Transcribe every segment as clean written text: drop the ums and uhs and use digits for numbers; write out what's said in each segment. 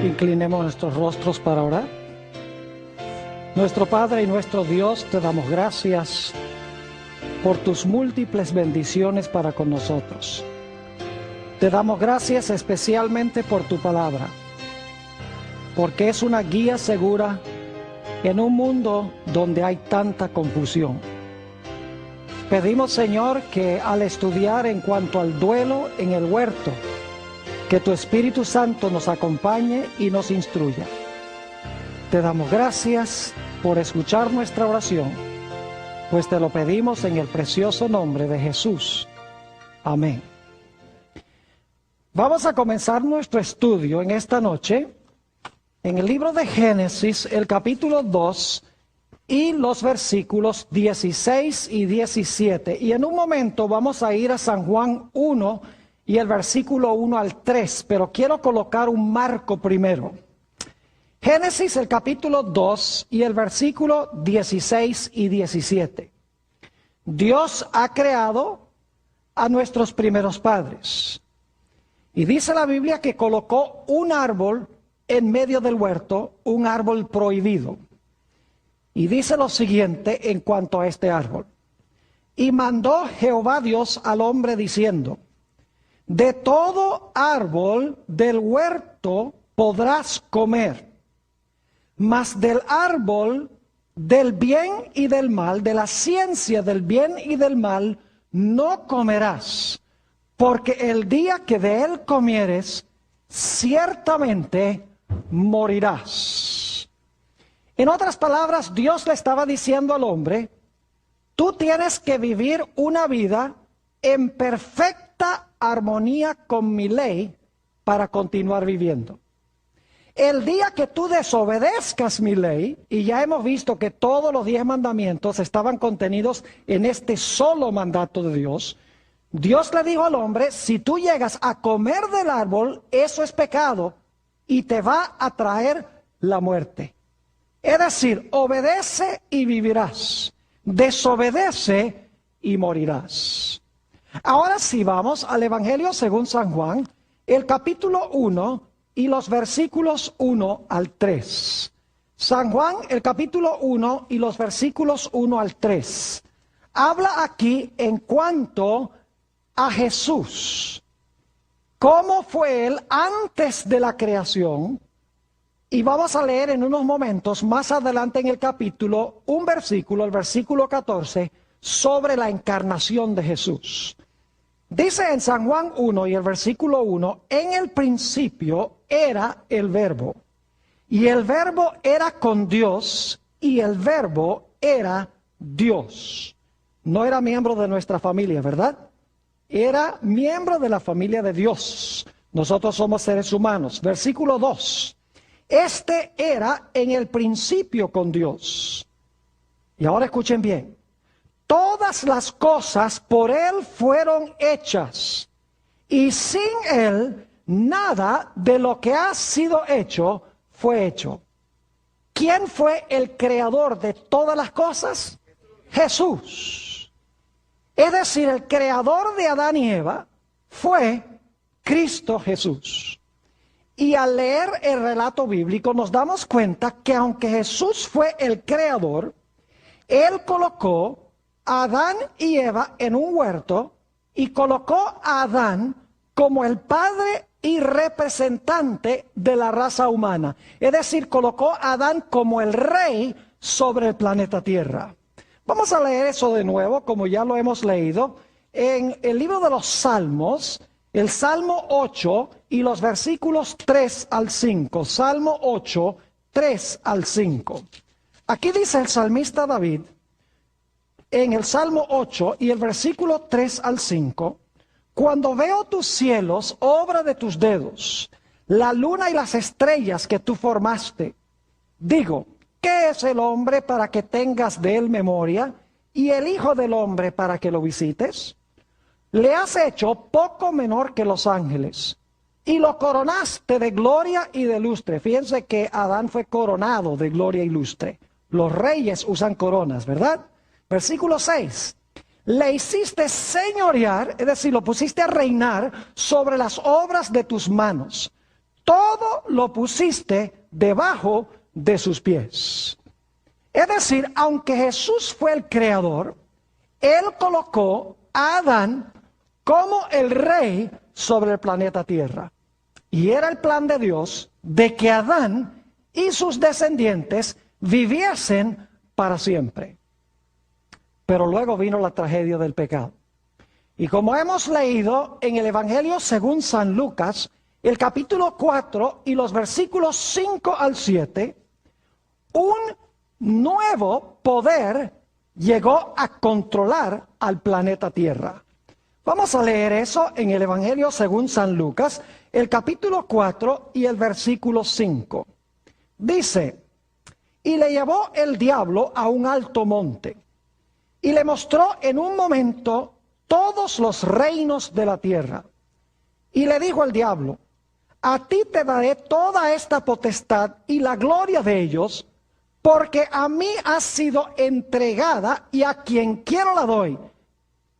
Inclinemos nuestros rostros para orar. Nuestro Padre y nuestro Dios, te damos gracias por tus múltiples bendiciones para con nosotros. Te damos gracias especialmente por tu palabra, porque es una guía segura en un mundo donde hay tanta confusión. Pedimos, Señor, que al estudiar en cuanto al duelo en el huerto, que tu Espíritu Santo nos acompañe y nos instruya. Te damos gracias por escuchar nuestra oración, pues te lo pedimos en el precioso nombre de Jesús. Amén. Vamos a comenzar nuestro estudio en esta noche en el libro de Génesis, el capítulo 2 y los versículos 16 y 17. Y en un momento vamos a ir a San Juan 1 y el versículo 1 al 3, pero quiero colocar un marco primero. Génesis, el capítulo 2 y el versículo 16 y 17. Dios ha creado a nuestros primeros padres. Y dice la Biblia que colocó un árbol en medio del huerto, un árbol prohibido. Y dice lo siguiente en cuanto a este árbol. Y mandó Jehová Dios al hombre diciendo: de todo árbol del huerto podrás comer, mas del árbol del bien y del mal, de la ciencia del bien y del mal, no comerás, porque el día que de él comieres, ciertamente morirás. En otras palabras, Dios le estaba diciendo al hombre: tú tienes que vivir una vida en perfecta armonía con mi ley para continuar viviendo. El día que tú desobedezcas mi ley, y ya hemos visto que todos los 10 mandamientos estaban contenidos en este solo mandato de Dios, Dios le dijo al hombre: si tú llegas a comer del árbol, eso es pecado y te va a traer la muerte. Es decir, obedece y vivirás, desobedece y morirás. Ahora sí vamos al Evangelio según San Juan, el capítulo 1 y los versículos 1 al 3. San Juan, el capítulo 1 y los versículos 1 al 3. Habla aquí en cuanto a Jesús. ¿Cómo fue él antes de la creación? Y vamos a leer en unos momentos más adelante en el capítulo un versículo, el versículo 14, sobre la encarnación de Jesús. Dice en San Juan 1 y el versículo 1, en el principio era el verbo, y el verbo era con Dios, y el verbo era Dios. No era miembro de nuestra familia, ¿verdad? Era miembro de la familia de Dios. Nosotros somos seres humanos. Versículo 2, este era en el principio con Dios. Y ahora escuchen bien. Todas las cosas por él fueron hechas, y sin él nada de lo que ha sido hecho fue hecho. ¿Quién fue el creador de todas las cosas? Jesús. Es decir, el creador de Adán y Eva fue Cristo Jesús. Y al leer el relato bíblico nos damos cuenta que aunque Jesús fue el creador, él colocó a Adán y Eva en un huerto y colocó a Adán como el padre y representante de la raza humana. Es decir, colocó a Adán como el rey sobre el planeta Tierra. Vamos a leer eso de nuevo, como ya lo hemos leído, en el libro de los Salmos, el Salmo 8 y los versículos 3 al 5. Salmo 8, 3 al 5. Aquí dice el salmista David, en el Salmo 8 y el versículo 3 al 5, cuando veo tus cielos, obra de tus dedos, la luna y las estrellas que tú formaste, digo, ¿qué es el hombre para que tengas de él memoria, y el hijo del hombre para que lo visites? Le has hecho poco menor que los ángeles, y lo coronaste de gloria y de lustre. Fíjense que Adán fue coronado de gloria y lustre. Los reyes usan coronas, ¿verdad? Versículo 6, le hiciste señorear, es decir, lo pusiste a reinar sobre las obras de tus manos. todo lo pusiste debajo de sus pies. Es decir, aunque Jesús fue el creador, Él colocó a Adán como el rey sobre el planeta Tierra. Y era el plan de Dios de que Adán y sus descendientes viviesen para siempre. Pero luego vino la tragedia del pecado. Y como hemos leído en el Evangelio según San Lucas, el capítulo 4 y los versículos 5 al 7, un nuevo poder llegó a controlar al planeta Tierra. Vamos a leer eso en el Evangelio según San Lucas, el capítulo 4 y el versículo 5. Dice: y le llevó el diablo a un alto monte, y le mostró en un momento todos los reinos de la tierra. Y le dijo al diablo: a ti te daré toda esta potestad y la gloria de ellos, porque a mí ha sido entregada y a quien quiero la doy.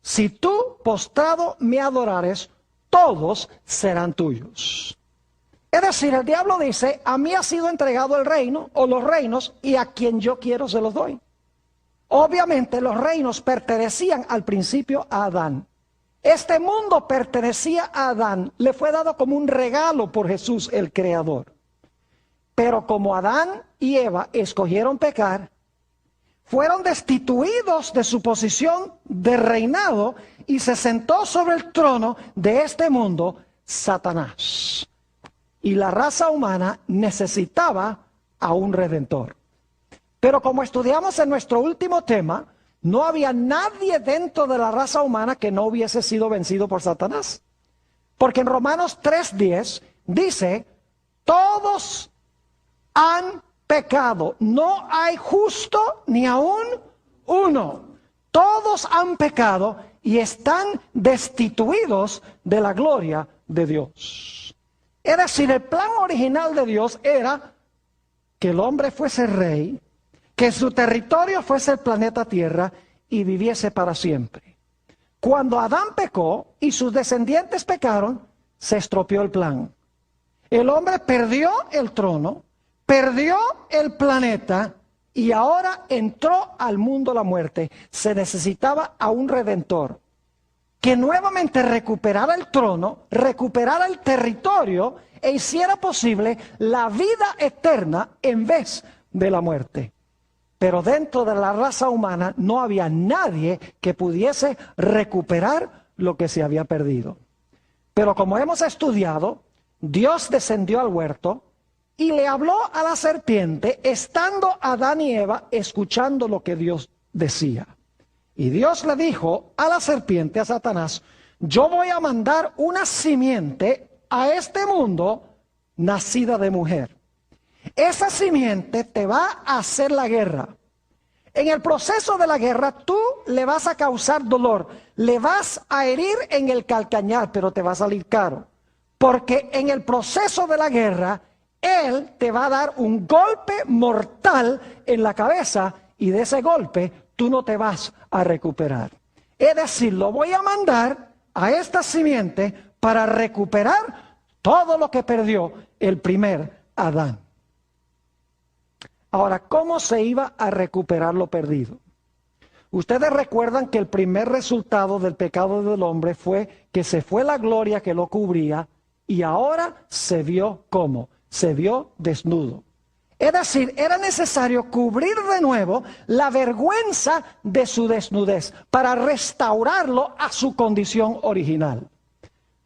Si tú, postrado, me adorares, todos serán tuyos. Es decir, el diablo dice: a mí ha sido entregado el reino o los reinos, y a quien yo quiero se los doy. Obviamente los reinos pertenecían al principio a Adán. Este mundo pertenecía a Adán, le fue dado como un regalo por Jesús el Creador. Pero como Adán y Eva escogieron pecar, fueron destituidos de su posición de reinado y se sentó sobre el trono de este mundo Satanás. Y la raza humana necesitaba a un redentor. Pero como estudiamos en nuestro último tema, no había nadie dentro de la raza humana que no hubiese sido vencido por Satanás. Porque en Romanos 3:10 dice: todos han pecado, no hay justo ni aún uno. Todos han pecado y están destituidos de la gloria de Dios. Es decir, el plan original de Dios era que el hombre fuese rey, que su territorio fuese el planeta Tierra y viviese para siempre. Cuando Adán pecó y sus descendientes pecaron, se estropeó el plan. El hombre perdió el trono, perdió el planeta y ahora entró al mundo la muerte. Se necesitaba a un redentor que nuevamente recuperara el trono, recuperara el territorio e hiciera posible la vida eterna en vez de la muerte. Pero dentro de la raza humana no había nadie que pudiese recuperar lo que se había perdido. Pero como hemos estudiado, Dios descendió al huerto y le habló a la serpiente, estando Adán y Eva escuchando lo que Dios decía. Y Dios le dijo a la serpiente, a Satanás: yo voy a mandar una simiente a este mundo nacida de mujer. Esa simiente te va a hacer la guerra. En el proceso de la guerra tú le vas a causar dolor, le vas a herir en el calcañar, pero te va a salir caro. Porque en el proceso de la guerra, Él te va a dar un golpe mortal en la cabeza y de ese golpe tú no te vas a recuperar. Es decir, lo voy a mandar a esta simiente para recuperar todo lo que perdió el primer Adán. Ahora, ¿cómo se iba a recuperar lo perdido? Ustedes recuerdan que el primer resultado del pecado del hombre fue que se fue la gloria que lo cubría y ahora se vio ¿cómo? Se vio desnudo. Es decir, era necesario cubrir de nuevo la vergüenza de su desnudez para restaurarlo a su condición original.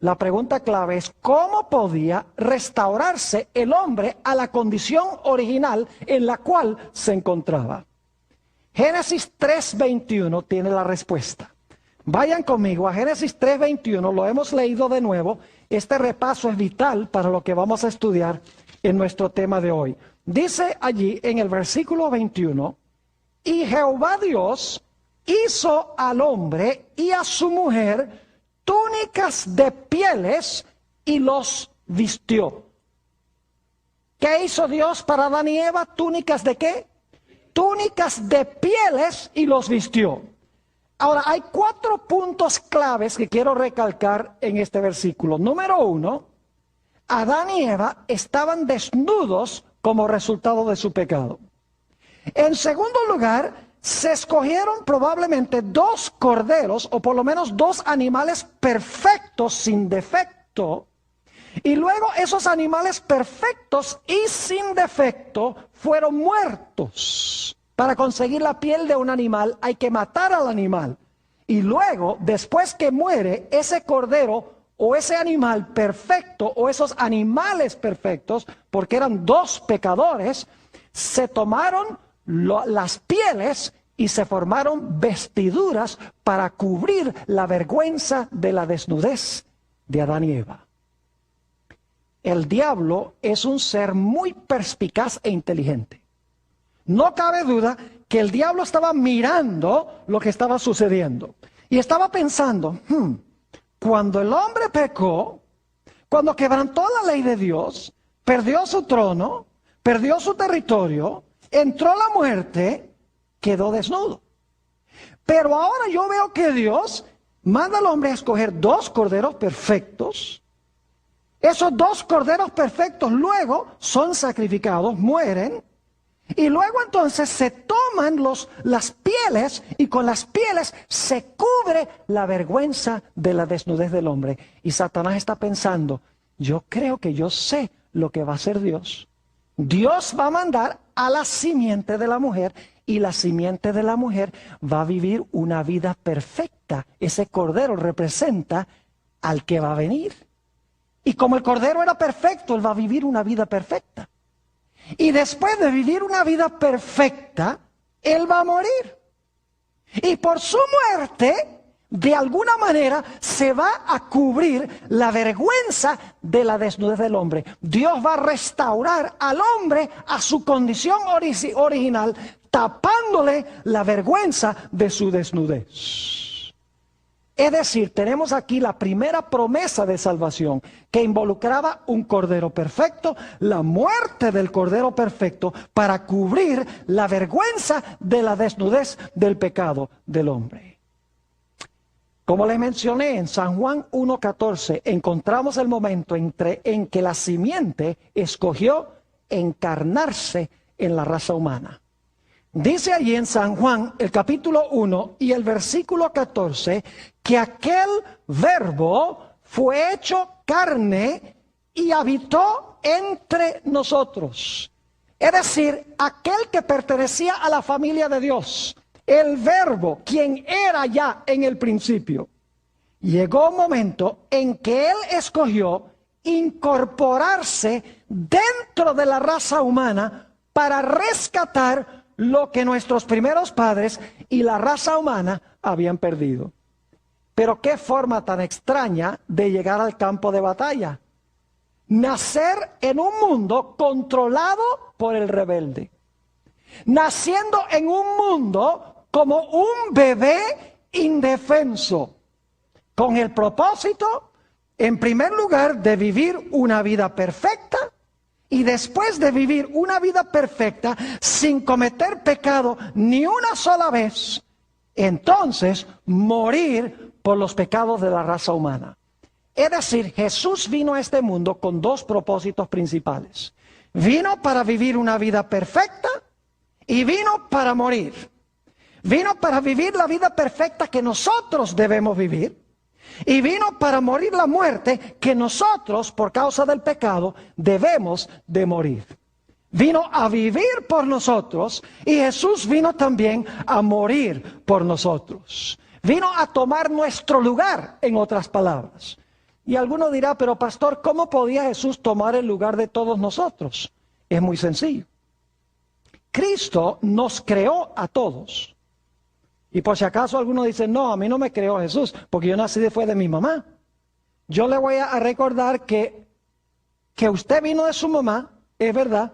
La pregunta clave es: ¿cómo podía restaurarse el hombre a la condición original en la cual se encontraba? Génesis 3:21 tiene la respuesta. Vayan conmigo a Génesis 3:21, lo hemos leído de nuevo. Este repaso es vital para lo que vamos a estudiar en nuestro tema de hoy. Dice allí en el versículo 21, y Jehová Dios hizo al hombre y a su mujer túnicas de pieles y los vistió. ¿Qué hizo Dios para Adán y Eva? ¿Túnicas de qué? Túnicas de pieles y los vistió. Ahora, hay 4 puntos claves que quiero recalcar en este versículo. Número 1, Adán y Eva estaban desnudos como resultado de su pecado. En segundo lugar, se escogieron probablemente 2 corderos, o por lo menos 2 animales perfectos, sin defecto. Y luego esos animales perfectos y sin defecto fueron muertos. Para conseguir la piel de un animal hay que matar al animal. Y luego, después que muere ese cordero o ese animal perfecto o esos animales perfectos, porque eran 2 pecadores, se tomaron las pieles y se formaron vestiduras para cubrir la vergüenza de la desnudez de Adán y Eva. El diablo es un ser muy perspicaz e inteligente. No cabe duda que el diablo estaba mirando lo que estaba sucediendo y estaba pensando, cuando el hombre pecó, cuando quebrantó la ley de Dios, perdió su trono, perdió su territorio, entró la muerte, quedó desnudo. Pero ahora yo veo que Dios manda al hombre a escoger 2 corderos perfectos. Esos 2 corderos perfectos luego son sacrificados, mueren, y luego entonces se toman las pieles y con las pieles se cubre la vergüenza de la desnudez del hombre. Y Satanás está pensando, yo creo que yo sé lo que va a hacer Dios. Dios va a mandar a la simiente de la mujer y la simiente de la mujer va a vivir una vida perfecta. Ese cordero representa al que va a venir. Y como el cordero era perfecto, él va a vivir una vida perfecta. Y después de vivir una vida perfecta, él va a morir. Y por su muerte, de alguna manera, se va a cubrir la vergüenza de la desnudez del hombre. Dios va a restaurar al hombre a su condición original, tapándole la vergüenza de su desnudez. Es decir, tenemos aquí la primera promesa de salvación que involucraba un cordero perfecto, la muerte del cordero perfecto para cubrir la vergüenza de la desnudez del pecado del hombre. Como les mencioné, en San Juan 1:14 encontramos el momento en que la simiente escogió encarnarse en la raza humana. Dice allí en San Juan, el capítulo 1 y el versículo 14, que aquel verbo fue hecho carne y habitó entre nosotros. Es decir, aquel que pertenecía a la familia de Dios, el verbo, quien era ya en el principio. Llegó un momento en que él escogió incorporarse dentro de la raza humana para rescatar lo que nuestros primeros padres y la raza humana habían perdido. Pero qué forma tan extraña de llegar al campo de batalla. Nacer en un mundo controlado por el rebelde. Naciendo en un mundo como un bebé indefenso. Con el propósito, en primer lugar, de vivir una vida perfecta. Y después de vivir una vida perfecta, sin cometer pecado ni una sola vez, entonces morir por los pecados de la raza humana. Es decir, Jesús vino a este mundo con 2 propósitos principales. Vino para vivir una vida perfecta y vino para morir. Vino para vivir la vida perfecta que nosotros debemos vivir. Y vino para morir la muerte que nosotros, por causa del pecado, debemos de morir. Vino a vivir por nosotros y Jesús vino también a morir por nosotros. Vino a tomar nuestro lugar, en otras palabras. Y alguno dirá, pero pastor, ¿cómo podía Jesús tomar el lugar de todos nosotros? Es muy sencillo. Cristo nos creó a todos. Y por si acaso alguno dice, no, a mí no me creó Jesús, porque yo nací después de mi mamá. Yo le voy a recordar que usted vino de su mamá, es verdad.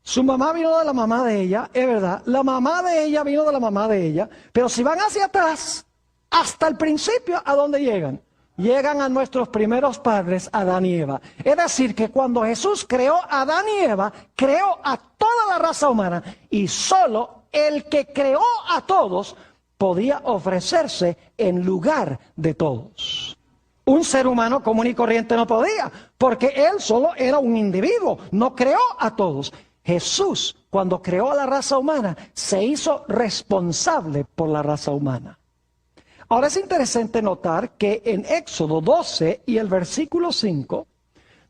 Su mamá vino de la mamá de ella, es verdad. La mamá de ella vino de la mamá de ella. Pero si van hacia atrás, hasta el principio, ¿a dónde llegan? Llegan a nuestros primeros padres, Adán y Eva. Es decir, que cuando Jesús creó a Adán y Eva, creó a toda la raza humana y solo el que creó a todos podía ofrecerse en lugar de todos. Un ser humano común y corriente no podía, porque él solo era un individuo, no creó a todos. Jesús, cuando creó a la raza humana, se hizo responsable por la raza humana. Ahora es interesante notar que en Éxodo 12 y el versículo 5,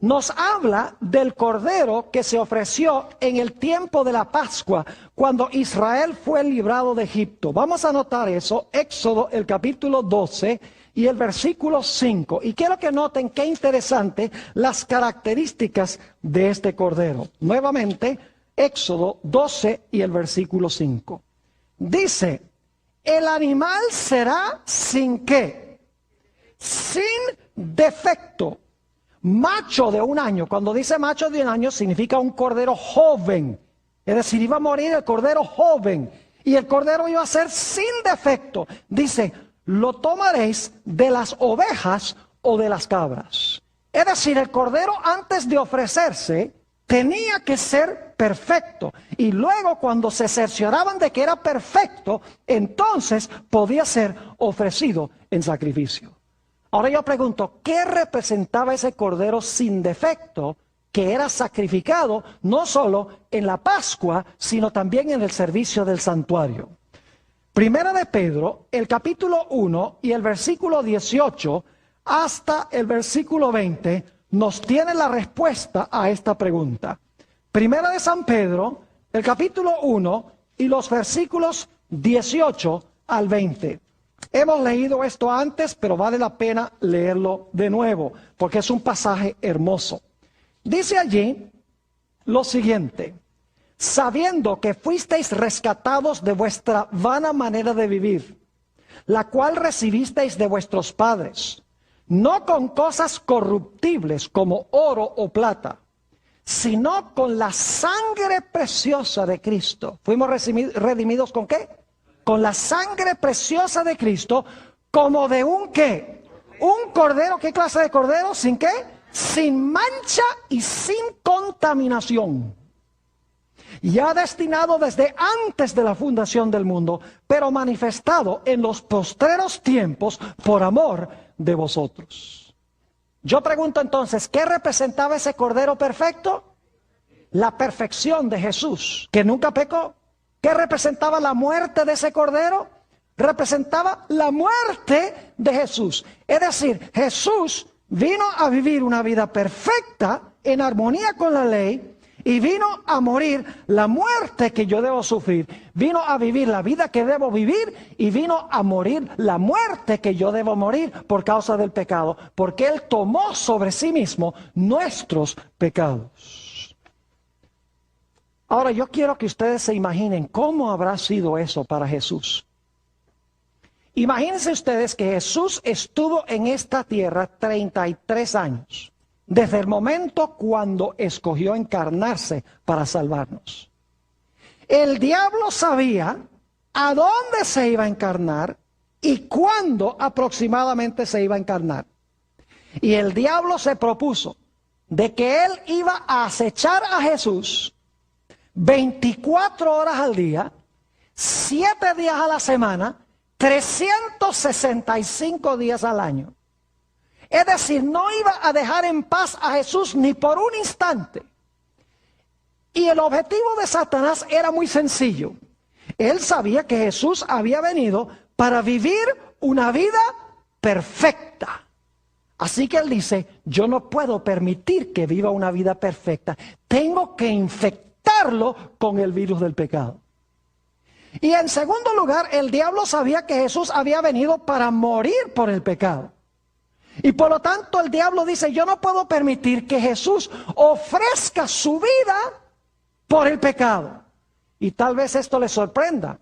nos habla del cordero que se ofreció en el tiempo de la Pascua, cuando Israel fue librado de Egipto. Vamos a notar eso, Éxodo el capítulo 12 y el versículo 5. Y quiero que noten qué interesante las características de este cordero. Nuevamente, Éxodo 12 y el versículo 5. Dice, el animal será sin qué, sin defecto. Macho de un año. Cuando dice macho de un año significa un cordero joven. Es decir, iba a morir el cordero joven. Y el cordero iba a ser sin defecto. Dice, lo tomaréis de las ovejas o de las cabras. Es decir, el cordero antes de ofrecerse tenía que ser perfecto. Y luego cuando se cercioraban de que era perfecto, entonces podía ser ofrecido en sacrificio. Ahora yo pregunto, ¿qué representaba ese cordero sin defecto que era sacrificado no solo en la Pascua, sino también en el servicio del santuario? Primera de Pedro, el capítulo 1 y el versículo 18 hasta el versículo 20 nos tiene la respuesta a esta pregunta. Primera de San Pedro, el capítulo 1 y los versículos 18 al 20. Hemos leído esto antes, pero vale la pena leerlo de nuevo, porque es un pasaje hermoso. Dice allí lo siguiente: sabiendo que fuisteis rescatados de vuestra vana manera de vivir, la cual recibisteis de vuestros padres, no con cosas corruptibles como oro o plata, sino con la sangre preciosa de Cristo. ¿Fuimos redimidos con qué? Con la sangre preciosa de Cristo, como de un ¿qué? Un cordero. ¿Qué clase de cordero? ¿Sin qué? Sin mancha y sin contaminación. Ya destinado desde antes de la fundación del mundo, pero manifestado en los postreros tiempos por amor de vosotros. Yo pregunto entonces, ¿qué representaba ese cordero perfecto? La perfección de Jesús, que nunca pecó. ¿Qué representaba la muerte de ese cordero? Representaba la muerte de Jesús. Es decir, Jesús vino a vivir una vida perfecta en armonía con la ley y vino a morir la muerte que yo debo sufrir. Vino a vivir la vida que debo vivir y vino a morir la muerte que yo debo morir por causa del pecado, porque Él tomó sobre sí mismo nuestros pecados. Ahora yo quiero que ustedes se imaginen cómo habrá sido eso para Jesús. Imagínense ustedes que Jesús estuvo en esta tierra 33 años, desde el momento cuando escogió encarnarse para salvarnos. El diablo sabía a dónde se iba a encarnar y cuándo aproximadamente se iba a encarnar. Y el diablo se propuso de que él iba a acechar a Jesús 24 horas al día, 7 días a la semana, 365 días al año. Es decir, no iba a dejar en paz a Jesús ni por un instante. Y el objetivo de Satanás era muy sencillo. Él sabía que Jesús había venido para vivir una vida perfecta. Así que él dice, yo no puedo permitir que viva una vida perfecta. Tengo que infectarlo con el virus del pecado. Y en segundo lugar, el diablo sabía que Jesús había venido para morir por el pecado. Y por lo tanto el diablo dice, yo no puedo permitir que Jesús ofrezca su vida por el pecado. Y tal vez esto les sorprenda.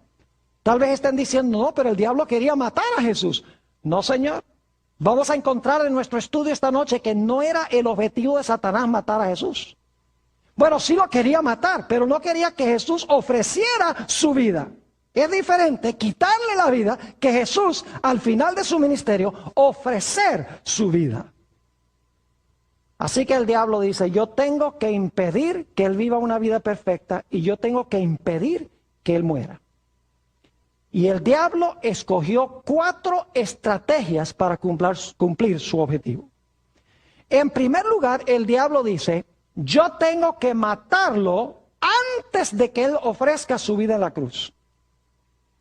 Tal vez estén diciendo, no, pero el diablo quería matar a Jesús. No, Señor. Vamos a encontrar en nuestro estudio esta noche que no era el objetivo de Satanás matar a Jesús. Bueno, sí lo quería matar, pero no quería que Jesús ofreciera su vida. Es diferente quitarle la vida que Jesús, al final de su ministerio, ofrecer su vida. Así que el diablo dice, yo tengo que impedir que él viva una vida perfecta y yo tengo que impedir que él muera. Y el diablo escogió 4 estrategias para cumplir su objetivo. En primer lugar, el diablo dice, yo tengo que matarlo antes de que él ofrezca su vida en la cruz.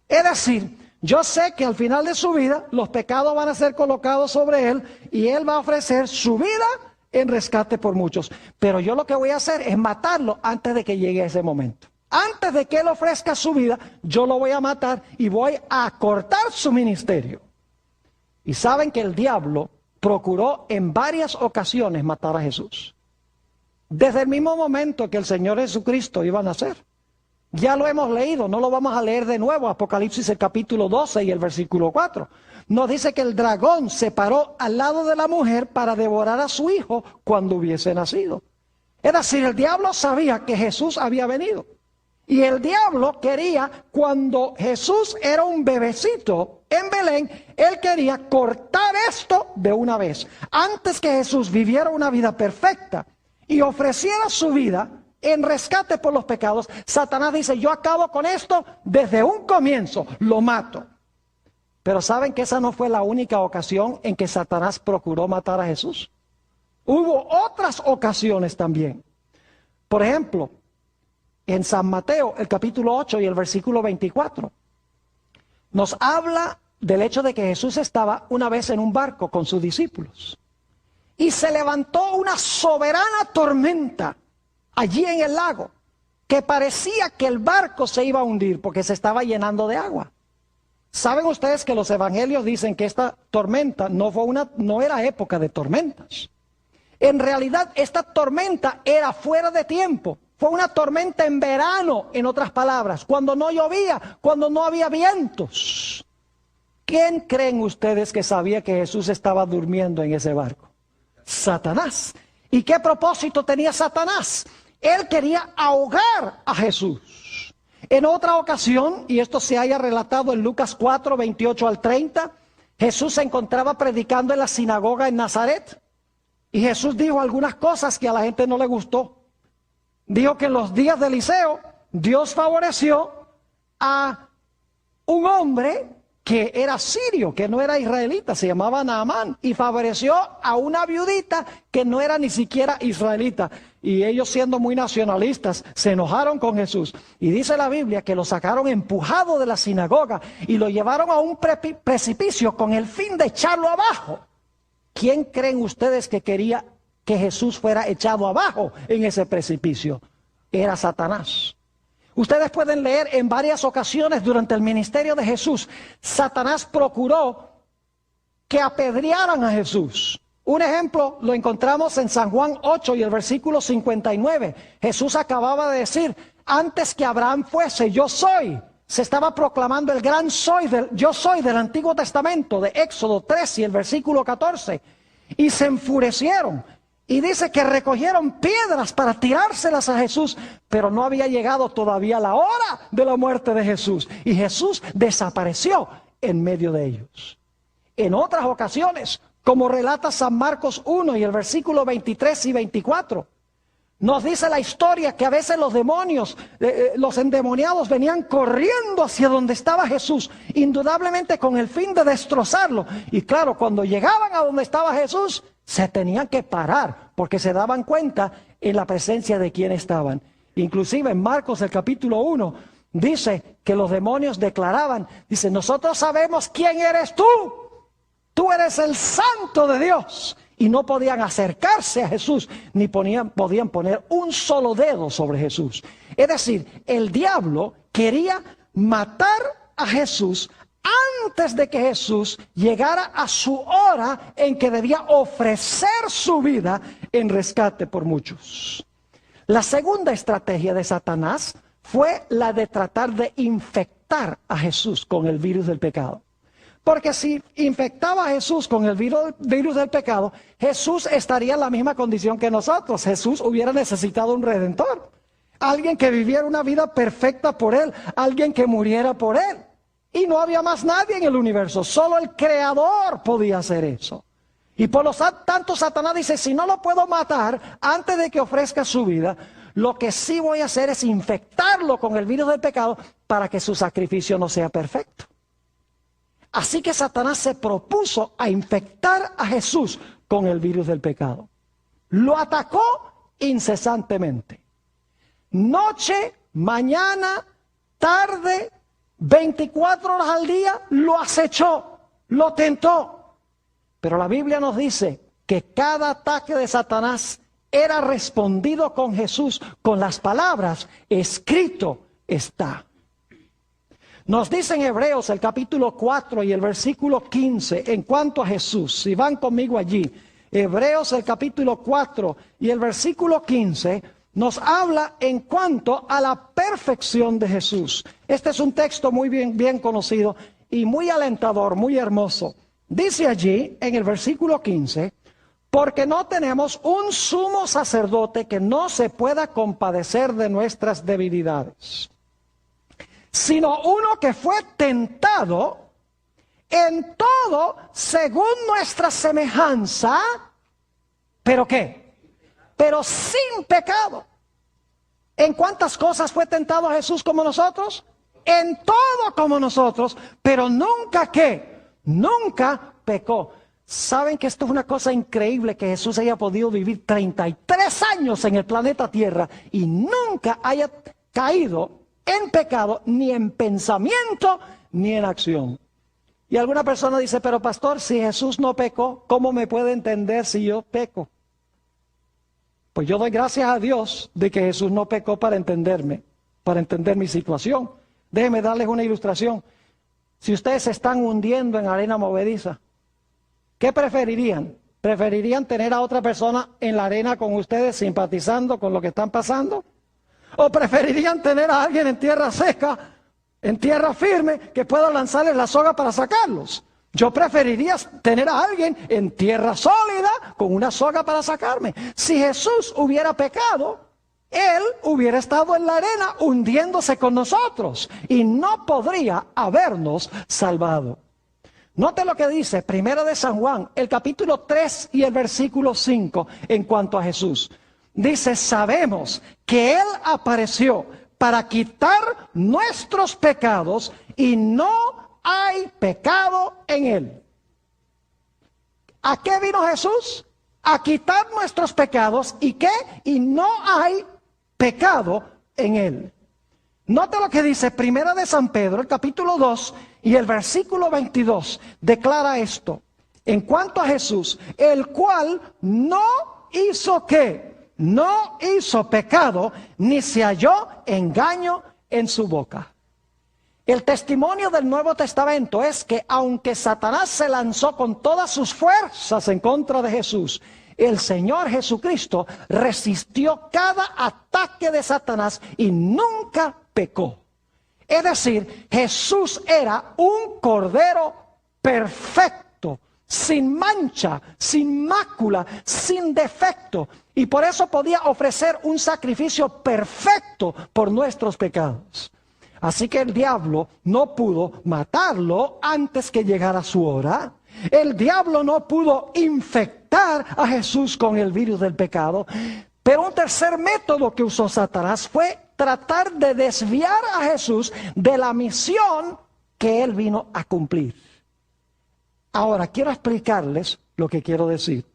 Es decir, yo sé que al final de su vida los pecados van a ser colocados sobre él y él va a ofrecer su vida en rescate por muchos. Pero yo lo que voy a hacer es matarlo antes de que llegue ese momento. Antes de que él ofrezca su vida, yo lo voy a matar y voy a cortar su ministerio. Y saben que el diablo procuró en varias ocasiones matar a Jesús. Desde el mismo momento que el Señor Jesucristo iba a nacer. Ya lo hemos leído, no lo vamos a leer de nuevo, Apocalipsis el capítulo 12 y el versículo 4. Nos dice que el dragón se paró al lado de la mujer para devorar a su hijo cuando hubiese nacido. Es decir, el diablo sabía que Jesús había venido. Y el diablo quería, cuando Jesús era un bebecito en Belén, él quería cortar esto de una vez. Antes que Jesús viviera una vida perfecta y ofreciera su vida en rescate por los pecados, Satanás dice, yo acabo con esto desde un comienzo, lo mato. Pero ¿saben que esa no fue la única ocasión en que Satanás procuró matar a Jesús? Hubo otras ocasiones también. Por ejemplo, en San Mateo, el capítulo 8 y el versículo 24, nos habla del hecho de que Jesús estaba una vez en un barco con sus discípulos. Y se levantó una soberana tormenta allí en el lago, que parecía que el barco se iba a hundir porque se estaba llenando de agua. ¿Saben ustedes que los evangelios dicen que esta tormenta no era época de tormentas? En realidad esta tormenta era fuera de tiempo. Fue una tormenta en verano, en otras palabras, cuando no llovía, cuando no había vientos. ¿Quién creen ustedes que sabía que Jesús estaba durmiendo en ese barco? Satanás. ¿Y qué propósito tenía Satanás? Él quería ahogar a Jesús. En otra ocasión, y esto se haya relatado en Lucas 4, 28 al 30, Jesús se encontraba predicando en la sinagoga en Nazaret. Y Jesús dijo algunas cosas que a la gente no le gustó. Dijo que en los días de Eliseo, Dios favoreció a un hombre que era sirio, que no era israelita, se llamaba Naamán, y favoreció a una viudita que no era ni siquiera israelita. Y ellos, siendo muy nacionalistas, se enojaron con Jesús. Y dice la Biblia que lo sacaron empujado de la sinagoga y lo llevaron a un precipicio con el fin de echarlo abajo. ¿Quién creen ustedes que quería que Jesús fuera echado abajo en ese precipicio? Era Satanás. Ustedes pueden leer en varias ocasiones durante el ministerio de Jesús, Satanás procuró que apedrearan a Jesús. Un ejemplo lo encontramos en San Juan 8 y el versículo 59. Jesús acababa de decir, antes que Abraham fuese, yo soy. Se estaba proclamando el gran yo soy del Antiguo Testamento, de Éxodo 3 y el versículo 14. Y se enfurecieron. Y dice que recogieron piedras para tirárselas a Jesús, pero no había llegado todavía la hora de la muerte de Jesús. Y Jesús desapareció en medio de ellos. En otras ocasiones, como relata San Marcos 1 y el versículo 23 y 24, nos dice la historia que a veces los demonios, los endemoniados venían corriendo hacia donde estaba Jesús, indudablemente con el fin de destrozarlo. Y claro, cuando llegaban a donde estaba Jesús, se tenían que parar porque se daban cuenta en la presencia de quién estaban. Inclusive en Marcos el capítulo 1 dice que los demonios declaraban, dice, nosotros sabemos quién eres tú eres el Santo de Dios. Y no podían acercarse a Jesús, ni podían poner un solo dedo sobre Jesús. Es decir, el diablo quería matar a Jesús antes de que Jesús llegara a su hora en que debía ofrecer su vida en rescate por muchos. La segunda estrategia de Satanás fue la de tratar de infectar a Jesús con el virus del pecado. Porque si infectaba a Jesús con el virus del pecado, Jesús estaría en la misma condición que nosotros. Jesús hubiera necesitado un redentor. Alguien que viviera una vida perfecta por él. Alguien que muriera por él. Y no había más nadie en el universo. Solo el Creador podía hacer eso. Y por lo tanto Satanás dice, si no lo puedo matar antes de que ofrezca su vida, Lo que sí voy a hacer es infectarlo con el virus del pecado para que su sacrificio no sea perfecto. Así que Satanás se propuso a infectar a Jesús con el virus del pecado. Lo atacó incesantemente. Noche, mañana, tarde, 24 horas al día, lo acechó, lo tentó. Pero la Biblia nos dice que cada ataque de Satanás era respondido con Jesús, con las palabras, escrito está. Nos dice en Hebreos el capítulo 4 y el versículo 15 en cuanto a Jesús. Si van conmigo allí, Hebreos el capítulo 4 y el versículo 15 nos habla en cuanto a la perfección de Jesús. Este es un texto muy bien conocido y muy alentador, muy hermoso. Dice allí en el versículo 15, porque no tenemos un sumo sacerdote que no se pueda compadecer de nuestras debilidades, sino uno que fue tentado en todo según nuestra semejanza, ¿pero qué? Pero sin pecado. ¿En cuántas cosas fue tentado Jesús como nosotros? En todo como nosotros, pero nunca ¿qué? Nunca pecó. ¿Saben que esto es una cosa increíble, que Jesús haya podido vivir 33 años en el planeta Tierra y nunca haya caído en pecado, ni en pensamiento, ni en acción? Y alguna persona dice, pero pastor, si Jesús no pecó, ¿cómo me puede entender si yo peco? Pues yo doy gracias a Dios de que Jesús no pecó para entenderme, para entender mi situación. Déjenme darles una ilustración. Si ustedes se están hundiendo en arena movediza, ¿qué preferirían? ¿Preferirían tener a otra persona en la arena con ustedes simpatizando con lo que están pasando? ¿O preferirían tener a alguien en tierra seca, en tierra firme, que pueda lanzarles la soga para sacarlos? Yo preferiría tener a alguien en tierra sólida con una soga para sacarme. Si Jesús hubiera pecado, Él hubiera estado en la arena hundiéndose con nosotros y no podría habernos salvado. Note lo que dice Primera de San Juan, el capítulo 3 y el versículo 5 en cuanto a Jesús. Dice, sabemos que Él apareció para quitar nuestros pecados y no hay pecado en Él. ¿A qué vino Jesús? A quitar nuestros pecados. ¿Y qué? Y no hay pecado en Él. Note lo que dice Primera de San Pedro, el capítulo 2 y el versículo 22. Declara esto. En cuanto a Jesús, el cual no hizo ¿qué? No hizo pecado, ni se halló engaño en su boca. El testimonio del Nuevo Testamento es que aunque Satanás se lanzó con todas sus fuerzas en contra de Jesús, el Señor Jesucristo resistió cada ataque de Satanás y nunca pecó. Es decir, Jesús era un cordero perfecto, sin mancha, sin mácula, sin defecto. Y por eso podía ofrecer un sacrificio perfecto por nuestros pecados. Así que el diablo no pudo matarlo antes que llegara su hora. El diablo no pudo infectar a Jesús con el virus del pecado. Pero un tercer método que usó Satanás fue tratar de desviar a Jesús de la misión que él vino a cumplir. Ahora, quiero explicarles lo que quiero decir.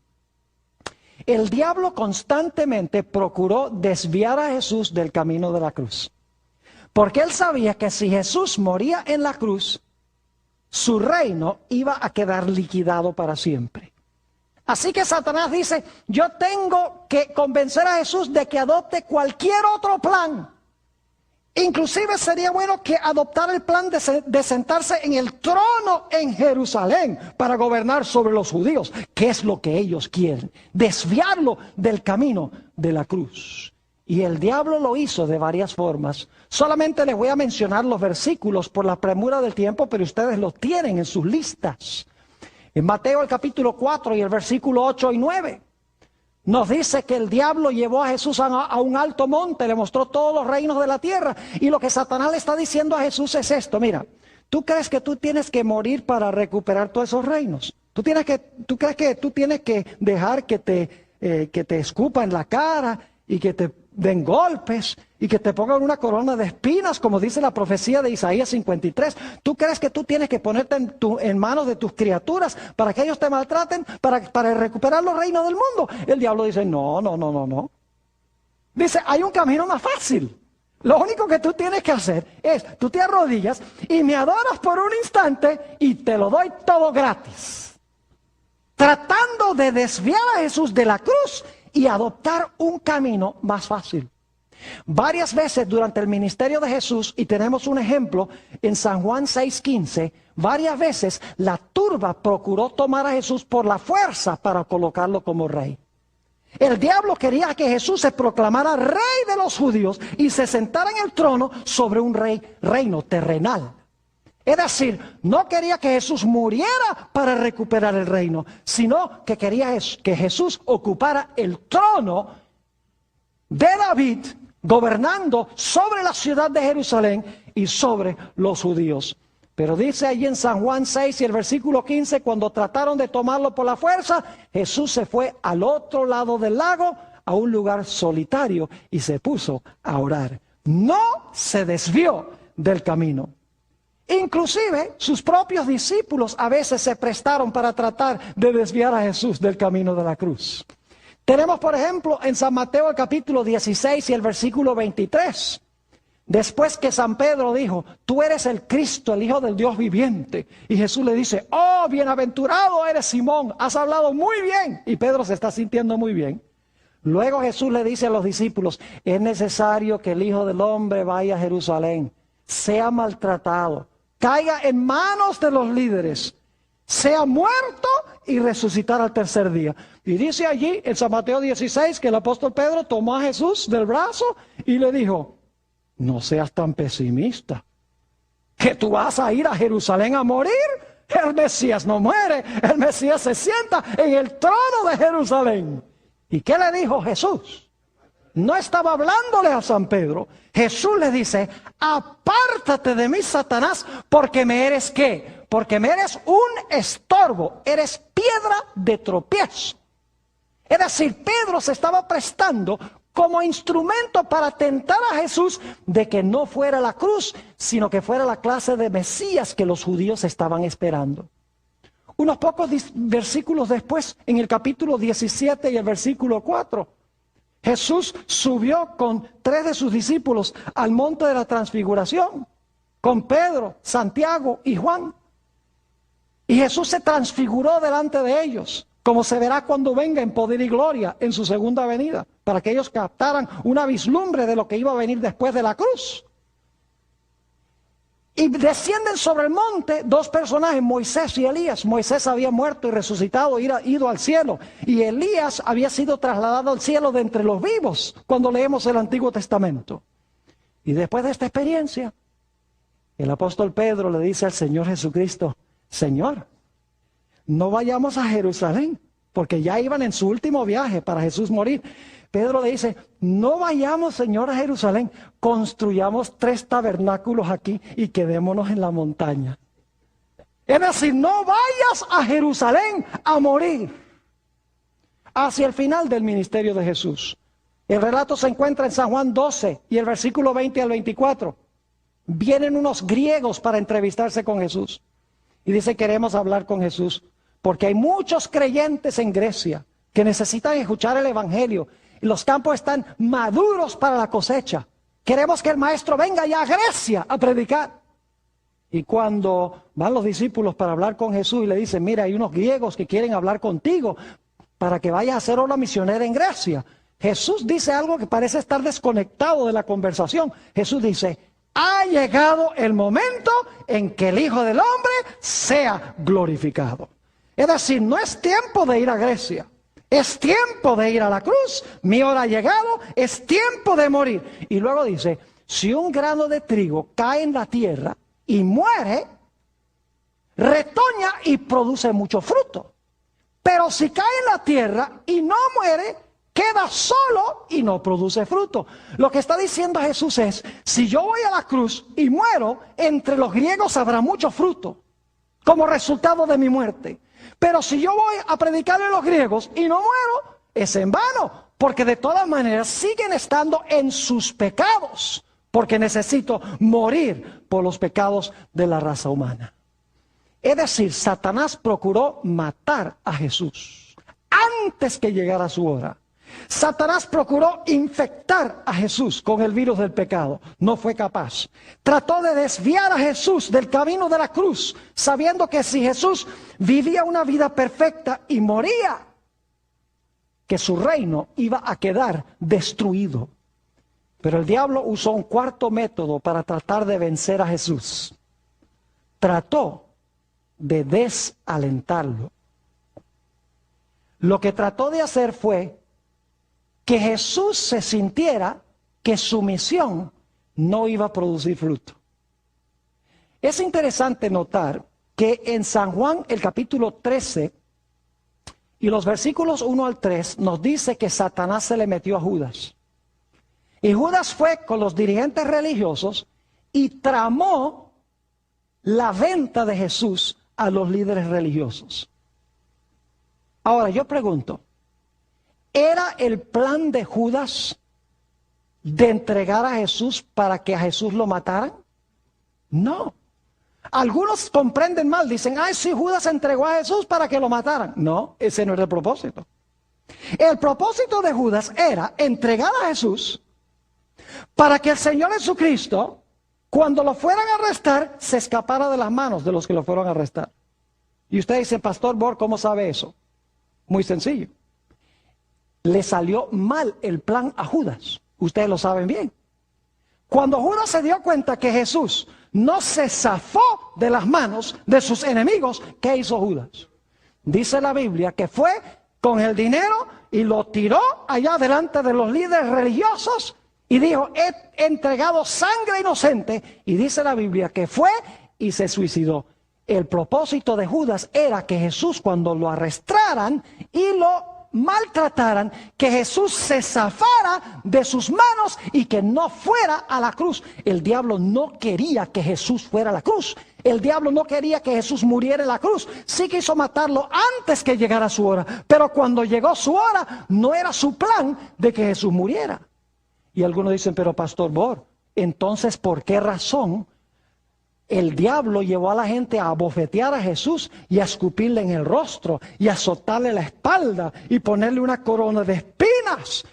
El diablo constantemente procuró desviar a Jesús del camino de la cruz. Porque él sabía que si Jesús moría en la cruz, su reino iba a quedar liquidado para siempre. Así que Satanás dice, yo tengo que convencer a Jesús de que adopte cualquier otro plan. Inclusive sería bueno que adoptara el plan de sentarse en el trono en Jerusalén para gobernar sobre los judíos, que es lo que ellos quieren, desviarlo del camino de la cruz. Y el diablo lo hizo de varias formas. Solamente les voy a mencionar los versículos por la premura del tiempo, pero ustedes los tienen en sus listas. En Mateo el capítulo 4 y el versículo 8 y 9, nos dice que el diablo llevó a Jesús a un alto monte, le mostró todos los reinos de la tierra. Y lo que Satanás le está diciendo a Jesús es esto, mira, ¿tú crees que tú tienes que morir para recuperar todos esos reinos? ¿Tú crees que tú tienes que dejar que te escupa en la cara y que te den golpes y que te pongan una corona de espinas, como dice la profecía de Isaías 53. ¿Tú crees que tú tienes que ponerte en manos de tus criaturas para que ellos te maltraten, para recuperar los reinos del mundo? El diablo dice, no. Dice, hay un camino más fácil. Lo único que tú tienes que hacer es, tú te arrodillas y me adoras por un instante y te lo doy todo gratis. Tratando de desviar a Jesús de la cruz y adoptar un camino más fácil. Varias veces durante el ministerio de Jesús, y tenemos un ejemplo en San Juan 6:15, varias veces la turba procuró tomar a Jesús por la fuerza para colocarlo como rey. El diablo quería que Jesús se proclamara rey de los judíos y se sentara en el trono sobre un reino terrenal. Es decir, no quería que Jesús muriera para recuperar el reino, sino que quería que Jesús ocupara el trono de David, gobernando sobre la ciudad de Jerusalén y sobre los judíos. Pero dice allí en San Juan 6 y el versículo 15, cuando trataron de tomarlo por la fuerza, Jesús se fue al otro lado del lago, a un lugar solitario, y se puso a orar. No se desvió del camino. Inclusive sus propios discípulos a veces se prestaron para tratar de desviar a Jesús del camino de la cruz. Tenemos, por ejemplo, en San Mateo el capítulo 16 y el versículo 23. Después que San Pedro dijo, tú eres el Cristo, el Hijo del Dios viviente. Y Jesús le dice, oh, bienaventurado eres Simón, has hablado muy bien. Y Pedro se está sintiendo muy bien. Luego Jesús le dice a los discípulos, es necesario que el Hijo del Hombre vaya a Jerusalén, sea maltratado, caiga en manos de los líderes, sea muerto y resucitar al tercer día. Y dice allí en San Mateo 16 que el apóstol Pedro tomó a Jesús del brazo y le dijo, no seas tan pesimista, que tú vas a ir a Jerusalén a morir. El Mesías no muere, el Mesías se sienta en el trono de Jerusalén. ¿Y qué le dijo Jesús? No estaba hablándole a San Pedro. Jesús le dice, apártate de mí, Satanás, porque me eres ¿qué? Porque me eres un estorbo, eres piedra de tropiezo. Es decir, Pedro se estaba prestando como instrumento para tentar a Jesús de que no fuera la cruz, sino que fuera la clase de Mesías que los judíos estaban esperando. Unos pocos versículos después, en el capítulo 17 y el versículo 4, Jesús subió con 3 de sus discípulos al monte de la transfiguración, con Pedro, Santiago y Juan. Y Jesús se transfiguró delante de ellos, como se verá cuando venga en poder y gloria en su segunda venida, para que ellos captaran una vislumbre de lo que iba a venir después de la cruz. Y descienden sobre el monte 2 personajes, Moisés y Elías. Moisés había muerto y resucitado, ido al cielo. Y Elías había sido trasladado al cielo de entre los vivos, cuando leemos el Antiguo Testamento. Y después de esta experiencia, el apóstol Pedro le dice al Señor Jesucristo, Señor, no vayamos a Jerusalén, porque ya iban en su último viaje para Jesús morir. Pedro le dice, no vayamos, Señor, a Jerusalén, construyamos 3 tabernáculos aquí y quedémonos en la montaña. Es decir, no vayas a Jerusalén a morir. Hacia el final del ministerio de Jesús. El relato se encuentra en San Juan 12 y el versículo 20 al 24. Vienen unos griegos para entrevistarse con Jesús. Y dice, queremos hablar con Jesús, porque hay muchos creyentes en Grecia que necesitan escuchar el evangelio. Y los campos están maduros para la cosecha. Queremos que el maestro venga ya a Grecia a predicar. Y cuando van los discípulos para hablar con Jesús y le dicen, mira, hay unos griegos que quieren hablar contigo para que vayas a hacer obra misionera en Grecia. Jesús dice algo que parece estar desconectado de la conversación. Jesús dice, ha llegado el momento en que el Hijo del Hombre sea glorificado. Es decir, no es tiempo de ir a Grecia. Es tiempo de ir a la cruz, mi hora ha llegado, es tiempo de morir. Y luego dice, si un grano de trigo cae en la tierra y muere, retoña y produce mucho fruto. Pero si cae en la tierra y no muere, queda solo y no produce fruto. Lo que está diciendo Jesús es, si yo voy a la cruz y muero, entre los griegos habrá mucho fruto, como resultado de mi muerte. Pero si yo voy a predicarle a los griegos y no muero, es en vano. porque de todas maneras siguen estando en sus pecados, porque necesito morir por los pecados de la raza humana. Es decir, Satanás procuró matar a Jesús antes que llegara su hora. Satanás procuró infectar a Jesús con el virus del pecado. No fue capaz. Trató de desviar a Jesús del camino de la cruz, sabiendo que si Jesús vivía una vida perfecta y moría, que su reino iba a quedar destruido. Pero el diablo usó un cuarto método para tratar de vencer a Jesús. Trató de desalentarlo. Lo que trató de hacer fue que Jesús se sintiera que su misión no iba a producir fruto. Es interesante notar que en San Juan, el capítulo 13, y los versículos 1 al 3, nos dice que Satanás se le metió a Judas. Y Judas fue con los dirigentes religiosos y tramó la venta de Jesús a los líderes religiosos. Ahora yo pregunto, ¿era el plan de Judas de entregar a Jesús para que a Jesús lo mataran? No. Algunos comprenden mal, dicen, ay, sí, Judas entregó a Jesús para que lo mataran. No, ese no era el propósito. El propósito de Judas era entregar a Jesús para que el Señor Jesucristo, cuando lo fueran a arrestar, se escapara de las manos de los que lo fueron a arrestar. Y usted dice, Pastor Bor, ¿cómo sabe eso? Muy sencillo. Le salió mal el plan a Judas. Ustedes lo saben bien. Cuando Judas se dio cuenta que Jesús no se zafó de las manos de sus enemigos, ¿qué hizo Judas? Dice la Biblia que fue con el dinero y lo tiró allá delante de los líderes religiosos y dijo, he entregado sangre inocente. Y dice la Biblia que fue y se suicidó. El propósito de Judas era que Jesús, cuando lo arrestaran y lo maltrataran, que Jesús se zafara de sus manos y que no fuera a la cruz. El diablo no quería que Jesús fuera a la cruz. El diablo no quería que Jesús muriera en la cruz. Sí quiso matarlo antes que llegara su hora. Pero cuando llegó su hora, no era su plan de que Jesús muriera. Y algunos dicen, pero Pastor Bor, entonces, ¿por qué razón el diablo llevó a la gente a abofetear a Jesús y a escupirle en el rostro y a azotarle la espalda y ponerle una corona de espinas?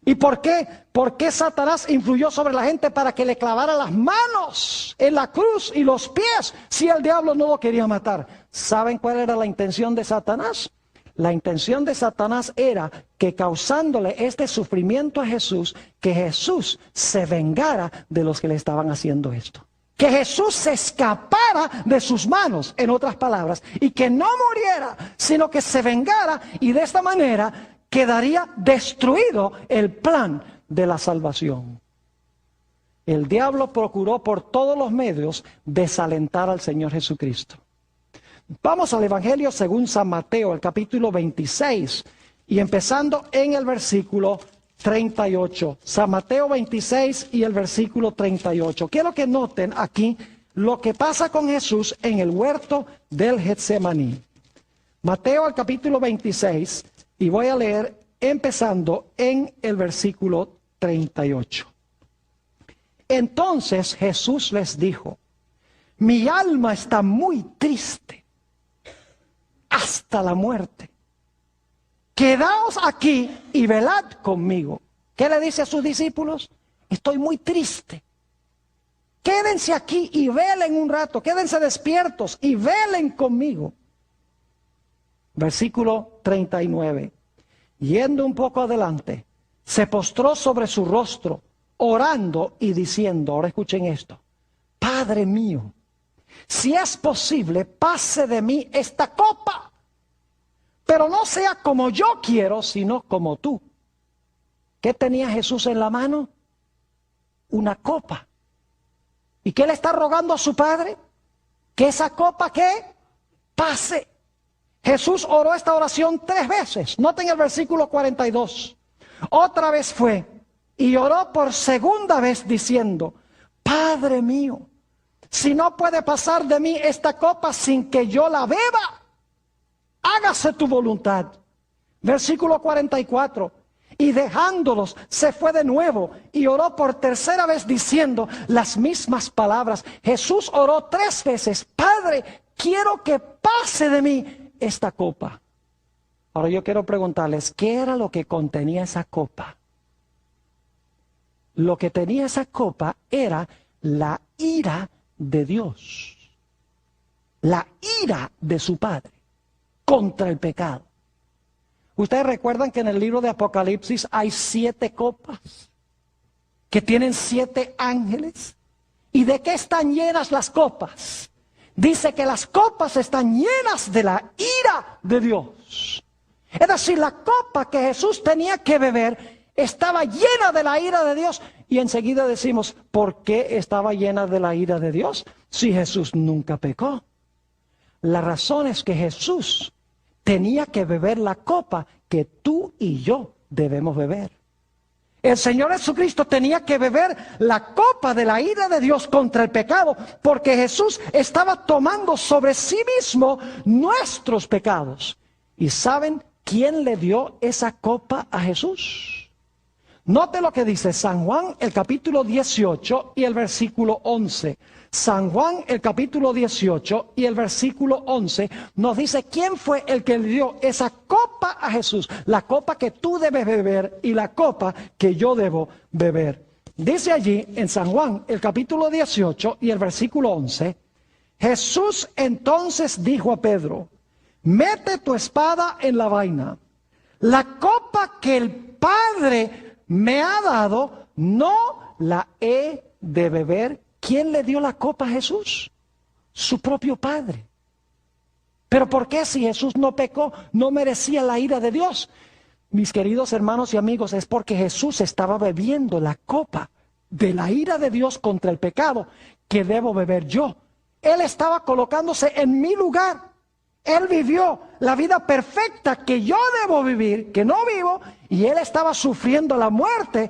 ¿Y por qué? ¿Por qué Satanás influyó sobre la gente para que le clavara las manos en la cruz y los pies si el diablo no lo quería matar? ¿Saben cuál era la intención de Satanás? La intención de Satanás era que causándole este sufrimiento a Jesús, que Jesús se vengara de los que le estaban haciendo esto. Que Jesús se escapara de sus manos, en otras palabras, y que no muriera, sino que se vengara, y de esta manera quedaría destruido el plan de la salvación. El diablo procuró por todos los medios desalentar al Señor Jesucristo. Vamos al Evangelio según San Mateo, el capítulo 26, y empezando en el versículo 38. San Mateo 26 y el versículo 38. Quiero que noten aquí lo que pasa con Jesús en el huerto del Getsemaní. Mateo, el capítulo 26, y voy a leer empezando en el versículo 38. Entonces Jesús les dijo, mi alma está muy triste hasta la muerte. Quedaos aquí y velad conmigo. ¿Qué le dice a sus discípulos? Estoy muy triste. Quédense aquí y velen un rato. Quédense despiertos y velen conmigo. Versículo 39. Yendo un poco adelante, se postró sobre su rostro, orando y diciendo, ahora escuchen esto, Padre mío, si es posible, pase de mí esta copa, pero no sea como yo quiero, sino como tú. ¿Qué tenía Jesús en la mano? Una copa. ¿Y qué le está rogando a su Padre? Que esa copa, ¿qué? Pase. Jesús oró esta oración 3 veces. Noten el versículo 42. Otra vez fue y oró por segunda vez diciendo, Padre mío, si no puede pasar de mí esta copa sin que yo la beba, hágase tu voluntad. Versículo 44. Y dejándolos, se fue de nuevo y oró por tercera vez diciendo las mismas palabras. Jesús oró 3 veces: Padre, quiero que pase de mí esta copa. Ahora yo quiero preguntarles, ¿qué era lo que contenía esa copa? Lo que tenía esa copa era la ira de Dios. La ira de su Padre contra el pecado. Ustedes recuerdan que en el libro de Apocalipsis hay 7 copas que tienen 7 ángeles. ¿Y de qué están llenas las copas? Dice que las copas están llenas de la ira de Dios. Es decir, la copa que Jesús tenía que beber estaba llena de la ira de Dios. Y enseguida decimos, ¿por qué estaba llena de la ira de Dios si Jesús nunca pecó? La razón es que Jesús tenía que beber la copa que tú y yo debemos beber. El Señor Jesucristo tenía que beber la copa de la ira de Dios contra el pecado, porque Jesús estaba tomando sobre sí mismo nuestros pecados. ¿Y saben quién le dio esa copa a Jesús? Note lo que dice San Juan, el capítulo 18 y el versículo 11. San Juan, el capítulo 18 y el versículo 11, nos dice quién fue el que le dio esa copa a Jesús. La copa que tú debes beber y la copa que yo debo beber. Dice allí en San Juan, el capítulo 18 y el versículo 11, Jesús entonces dijo a Pedro: mete tu espada en la vaina. La copa que el Padre me ha dado, no la he de beber. ¿Quién le dio la copa a Jesús? Su propio Padre. ¿Pero por qué si Jesús no pecó, no merecía la ira de Dios? Mis queridos hermanos y amigos, es porque Jesús estaba bebiendo la copa de la ira de Dios contra el pecado que debo beber yo. Él estaba colocándose en mi lugar. Él vivió la vida perfecta que yo debo vivir, que no vivo, y Él estaba sufriendo la muerte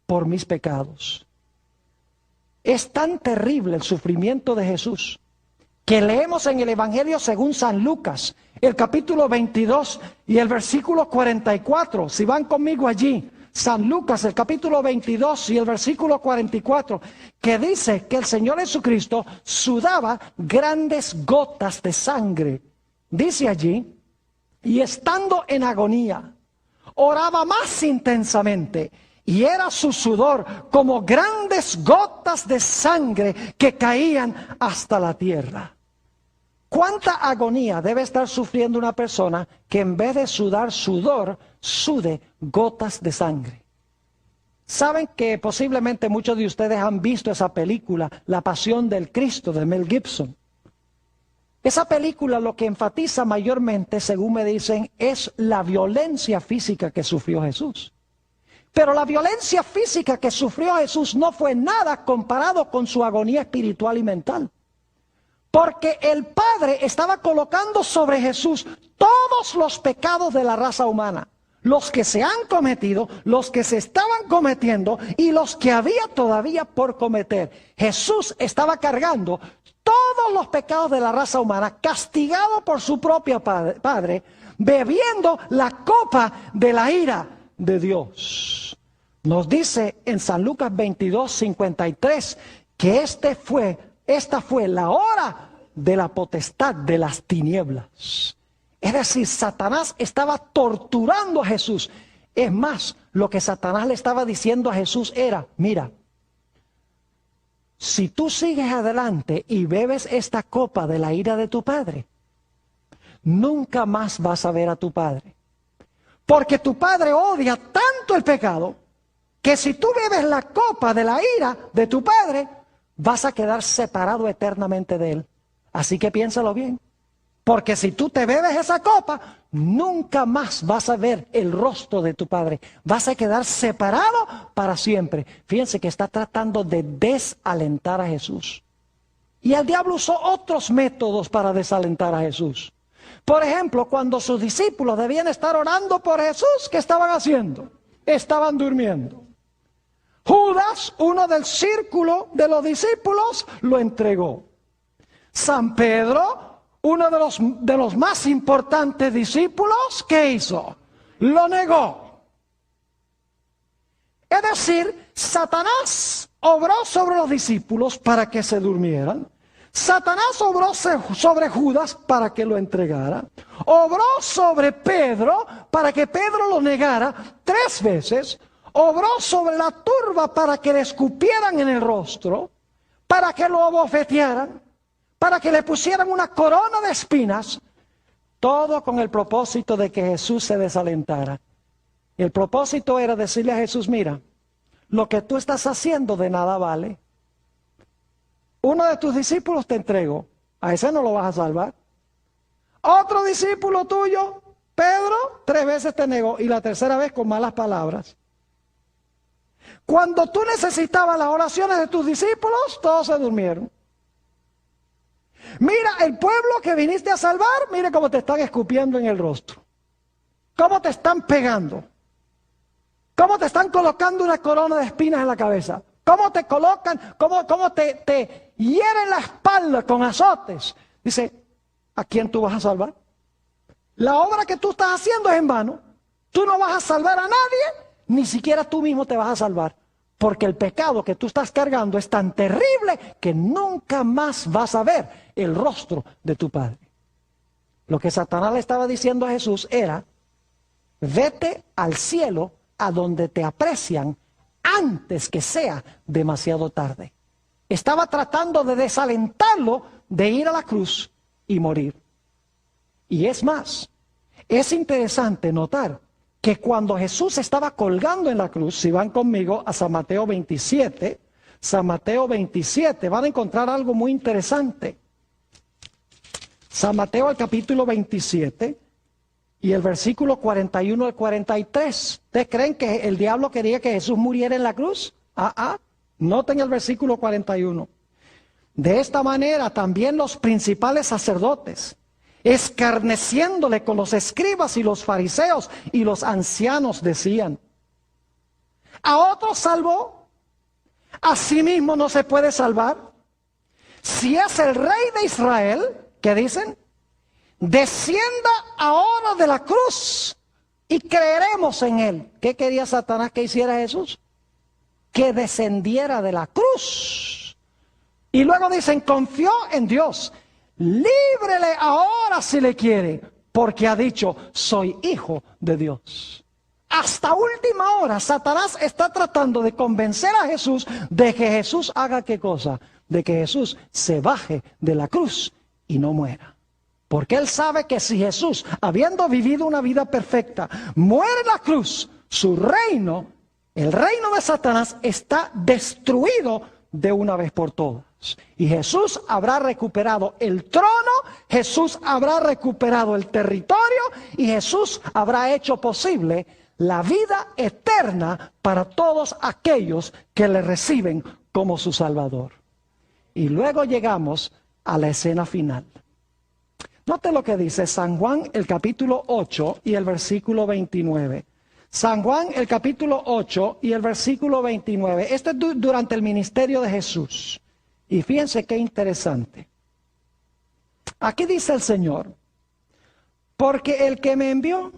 por mis pecados. Es tan terrible el sufrimiento de Jesús que leemos en el Evangelio según San Lucas, el capítulo 22 y el versículo 44. Si van conmigo allí, San Lucas, el capítulo 22 y el versículo 44, que dice que el Señor Jesucristo sudaba grandes gotas de sangre. Dice allí, y estando en agonía, oraba más intensamente, y era su sudor como grandes gotas de sangre que caían hasta la tierra. ¿Cuánta agonía debe estar sufriendo una persona que en vez de sudar sudor, sude gotas de sangre? Saben que posiblemente muchos de ustedes han visto esa película, La Pasión del Cristo, de Mel Gibson. Esa película lo que enfatiza mayormente, según me dicen, es la violencia física que sufrió Jesús. Pero la violencia física que sufrió Jesús no fue nada comparado con su agonía espiritual y mental. Porque el Padre estaba colocando sobre Jesús todos los pecados de la raza humana. Los que se han cometido, los que se estaban cometiendo y los que había todavía por cometer. Jesús estaba cargando todos los pecados de la raza humana, castigado por su propio Padre, bebiendo la copa de la ira de Dios. Nos dice en San Lucas 22:53 que esta fue la hora de la potestad de las tinieblas. Es decir, Satanás estaba torturando a Jesús. Es más, lo que Satanás le estaba diciendo a Jesús era: mira, si tú sigues adelante y bebes esta copa de la ira de tu Padre, nunca más vas a ver a tu Padre. Porque tu Padre odia tanto el pecado que si tú bebes la copa de la ira de tu Padre, vas a quedar separado eternamente de Él. Así que piénsalo bien. Porque si tú te bebes esa copa, nunca más vas a ver el rostro de tu Padre. Vas a quedar separado para siempre. Fíjense que está tratando de desalentar a Jesús. Y el diablo usó otros métodos para desalentar a Jesús. Por ejemplo, cuando sus discípulos debían estar orando por Jesús, ¿qué estaban haciendo? Estaban durmiendo. Judas, uno del círculo de los discípulos, lo entregó. San Pedro, uno de los más importantes discípulos, ¿qué hizo? Lo negó. Es decir, Satanás obró sobre los discípulos para que se durmieran. Satanás obró sobre Judas para que lo entregara. Obró sobre Pedro para que Pedro lo negara 3 veces. Obró sobre la turba para que le escupieran en el rostro, para que lo abofetearan, para que le pusieran una corona de espinas. Todo con el propósito de que Jesús se desalentara. El propósito era decirle a Jesús, mira, lo que tú estás haciendo de nada vale. Uno de tus discípulos te entrego, a ese no lo vas a salvar. Otro discípulo tuyo, Pedro, 3 veces te negó y la tercera vez con malas palabras. Cuando tú necesitabas las oraciones de tus discípulos, todos se durmieron. Mira, el pueblo que viniste a salvar, mire cómo te están escupiendo en el rostro. Cómo te están pegando. Cómo te están colocando una corona de espinas en la cabeza. Cómo te colocan, cómo te hieren la espalda con azotes. Dice, ¿a quién tú vas a salvar? La obra que tú estás haciendo es en vano. Tú no vas a salvar a nadie, ni siquiera tú mismo te vas a salvar. Porque el pecado que tú estás cargando es tan terrible que nunca más vas a ver el rostro de tu Padre. Lo que Satanás le estaba diciendo a Jesús era, vete al cielo a donde te aprecian antes que sea demasiado tarde. Estaba tratando de desalentarlo de ir a la cruz y morir. Y es más, es interesante notar que cuando Jesús estaba colgando en la cruz, si van conmigo a San Mateo 27, van a encontrar algo muy interesante. San Mateo al capítulo 27 y el versículo 41 al 43. ¿Ustedes creen que el diablo quería que Jesús muriera en la cruz? Noten el versículo 41. De esta manera también los principales sacerdotes, escarneciéndole con los escribas y los fariseos y los ancianos, decían, a otros salvó, a sí mismo no se puede salvar. Si es el rey de Israel, ¿qué dicen? Descienda ahora de la cruz y creeremos en él. ¿Qué quería Satanás que hiciera Jesús? Que descendiera de la cruz. Y luego dicen, confió en Dios. Líbrele ahora si le quiere, porque ha dicho, soy hijo de Dios. Hasta última hora, Satanás está tratando de convencer a Jesús de que Jesús haga ¿qué cosa? De que Jesús se baje de la cruz y no muera. Porque él sabe que si Jesús, habiendo vivido una vida perfecta, muere en la cruz, su reino, el reino de Satanás, está destruido de una vez por todas. Y Jesús habrá recuperado el trono, Jesús habrá recuperado el territorio y Jesús habrá hecho posible la vida eterna para todos aquellos que le reciben como su Salvador. Y luego llegamos a la escena final. Note lo que dice San Juan el capítulo 8 y el versículo 29. San Juan el capítulo 8 y el versículo 29. Esto es durante el ministerio de Jesús. Y fíjense qué interesante. Aquí dice el Señor, porque el que me envió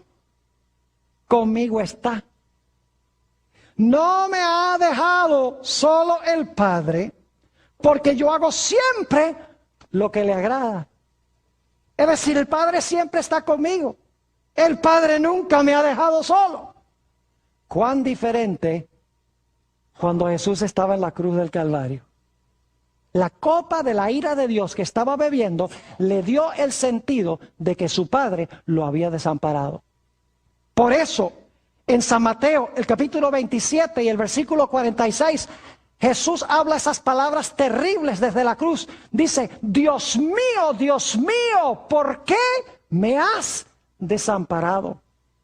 conmigo está. No me ha dejado solo el Padre, porque yo hago siempre lo que le agrada. Es decir, el Padre siempre está conmigo. El Padre nunca me ha dejado solo. Cuán diferente cuando Jesús estaba en la cruz del Calvario. La copa de la ira de Dios que estaba bebiendo le dio el sentido de que su Padre lo había desamparado. Por eso, en San Mateo, el capítulo 27 y el versículo 46, Jesús habla esas palabras terribles desde la cruz. Dice, Dios mío, ¿por qué me has desamparado?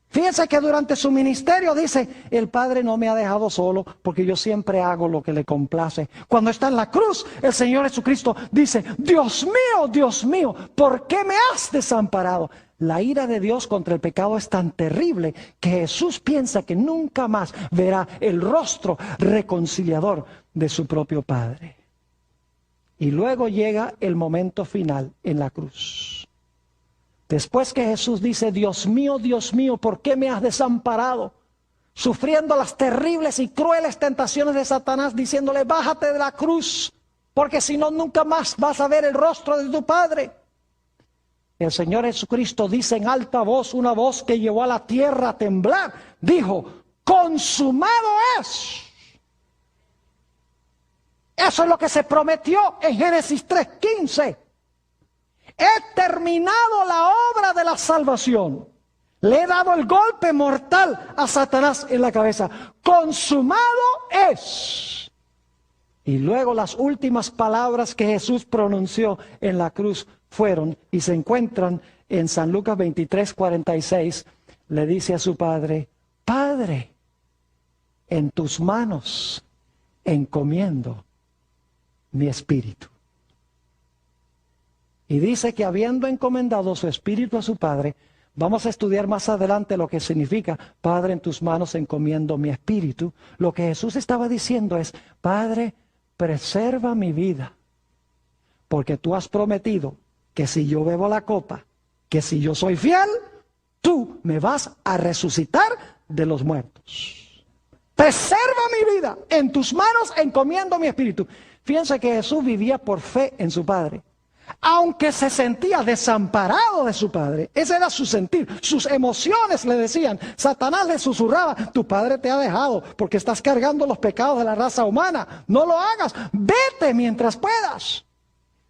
Fíjense que durante su ministerio dice, el Padre no me ha dejado solo porque yo siempre hago lo que le complace. Cuando está en la cruz, el Señor Jesucristo dice, Dios mío, ¿por qué me has desamparado? La ira de Dios contra el pecado es tan terrible que Jesús piensa que nunca más verá el rostro reconciliador de su propio Padre. Y luego llega el momento final en la cruz. Después que Jesús dice, Dios mío, ¿por qué me has desamparado? sufriendo las terribles y crueles tentaciones de Satanás, diciéndole, bájate de la cruz, porque si no, nunca más vas a ver el rostro de tu Padre. El Señor Jesucristo dice en alta voz, una voz que llevó a la tierra a temblar, dijo, consumado es. Eso es lo que se prometió en Génesis 3:15. He terminado la obra de la salvación. Le he dado el golpe mortal a Satanás en la cabeza. Consumado es. Y luego las últimas palabras que Jesús pronunció en la cruz fueron, y se encuentran en San Lucas 23:46, le dice a su Padre, Padre, en tus manos encomiendo mi espíritu. Y dice que habiendo encomendado su espíritu a su Padre, vamos a estudiar más adelante lo que significa, Padre, en tus manos encomiendo mi espíritu. Lo que Jesús estaba diciendo es, Padre, preserva mi vida, porque tú has prometido que si yo bebo la copa, que si yo soy fiel, tú me vas a resucitar de los muertos. Preserva mi vida, en tus manos encomiendo mi espíritu. Fíjense que Jesús vivía por fe en su Padre. Aunque se sentía desamparado de su Padre, ese era su sentir, sus emociones le decían, Satanás le susurraba, tu Padre te ha dejado porque estás cargando los pecados de la raza humana, no lo hagas, vete mientras puedas.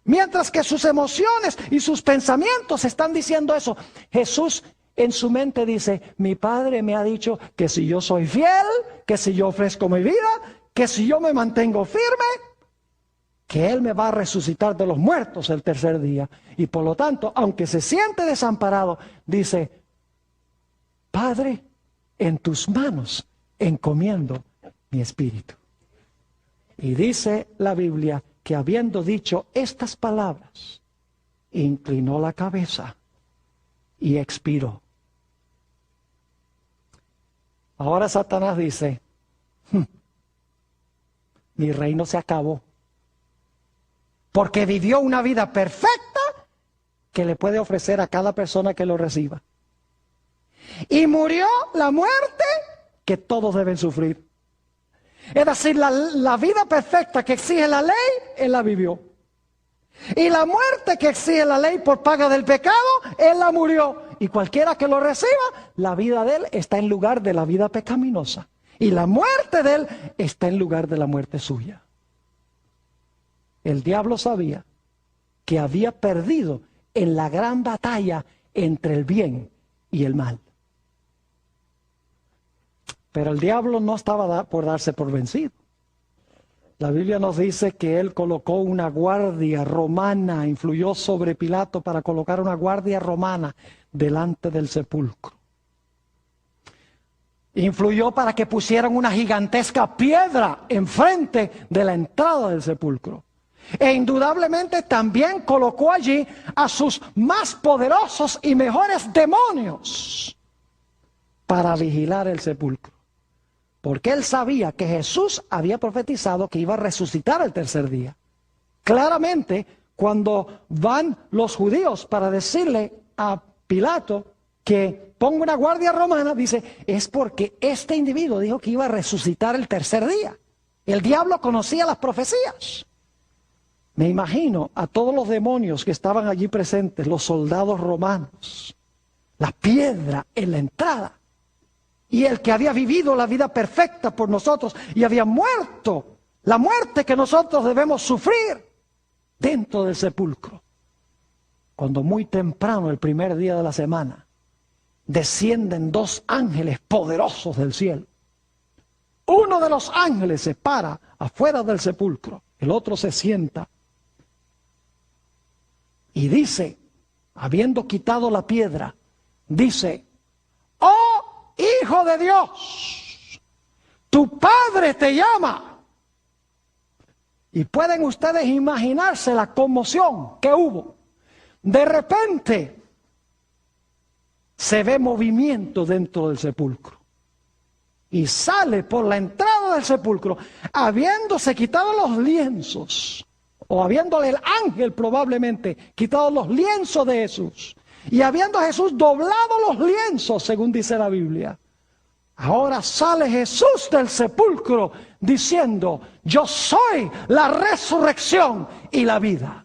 Mientras que sus emociones y sus pensamientos están diciendo eso, Jesús en su mente dice, mi Padre me ha dicho que si yo soy fiel, que si yo ofrezco mi vida, que si yo me mantengo firme, que Él me va a resucitar de los muertos el tercer día. Y por lo tanto, aunque se siente desamparado, dice, Padre, en tus manos encomiendo mi espíritu. Y dice la Biblia que habiendo dicho estas palabras, inclinó la cabeza y expiró. Ahora Satanás dice, mi reino se acabó. Porque vivió una vida perfecta que le puede ofrecer a cada persona que lo reciba. Y murió la muerte que todos deben sufrir. Es decir, la vida perfecta que exige la ley, Él la vivió. Y la muerte que exige la ley por paga del pecado, Él la murió. Y cualquiera que lo reciba, la vida de Él está en lugar de la vida pecaminosa. Y la muerte de Él está en lugar de la muerte suya. El diablo sabía que había perdido en la gran batalla entre el bien y el mal. Pero el diablo no estaba por darse por vencido. La Biblia nos dice que él colocó una guardia romana, influyó sobre Pilato para colocar una guardia romana delante del sepulcro. Influyó para que pusieran una gigantesca piedra enfrente de la entrada del sepulcro. E indudablemente también colocó allí a sus más poderosos y mejores demonios para vigilar el sepulcro. Porque él sabía que Jesús había profetizado que iba a resucitar el tercer día. Claramente, cuando van los judíos para decirle a Pilato que ponga una guardia romana, dice, es porque este individuo dijo que iba a resucitar el tercer día. El diablo conocía las profecías. Me imagino a todos los demonios que estaban allí presentes, los soldados romanos, la piedra en la entrada, y el que había vivido la vida perfecta por nosotros y había muerto, la muerte que nosotros debemos sufrir dentro del sepulcro. Cuando muy temprano, el primer día de la semana, descienden dos ángeles poderosos del cielo. Uno de los ángeles se para afuera del sepulcro, el otro se sienta. Y dice, habiendo quitado la piedra, dice, ¡oh Hijo de Dios! Tu Padre te llama. Y pueden ustedes imaginarse la conmoción que hubo. De repente, se ve movimiento dentro del sepulcro. Y sale por la entrada del sepulcro, habiéndose quitado los lienzos, o habiéndole el ángel probablemente quitado los lienzos de Jesús, y habiendo Jesús doblado los lienzos, según dice la Biblia, Ahora sale Jesús del sepulcro diciendo, yo soy la resurrección y la vida.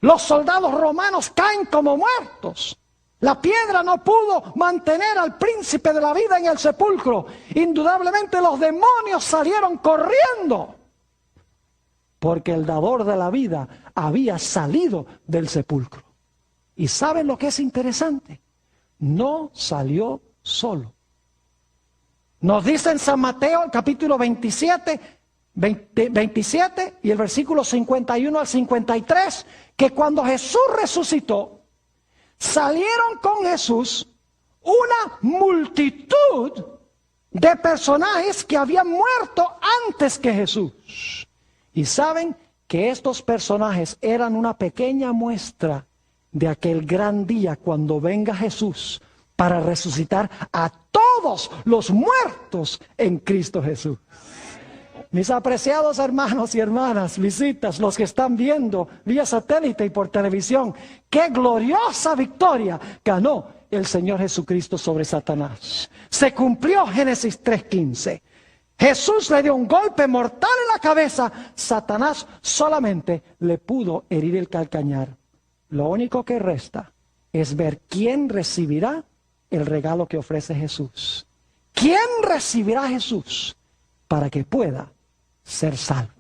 Los soldados romanos caen como muertos. La piedra no pudo mantener al príncipe de la vida en el sepulcro. Indudablemente los demonios salieron corriendo, porque el dador de la vida había salido del sepulcro. ¿Y saben lo que es interesante? No salió solo. Nos dice en San Mateo, el capítulo 27 y el versículo 51 al 53, que cuando Jesús resucitó, salieron con Jesús una multitud de personajes que habían muerto antes que Jesús. Y saben que estos personajes eran una pequeña muestra de aquel gran día cuando venga Jesús para resucitar a todos los muertos en Cristo Jesús. Mis apreciados hermanos y hermanas, visitas, los que están viendo vía satélite y por televisión, qué gloriosa victoria ganó el Señor Jesucristo sobre Satanás. Se cumplió Génesis 3:15. Jesús le dio un golpe mortal en la cabeza. Satanás solamente le pudo herir el calcañar. Lo único que resta es ver quién recibirá el regalo que ofrece Jesús. ¿Quién recibirá a Jesús para que pueda ser salvo?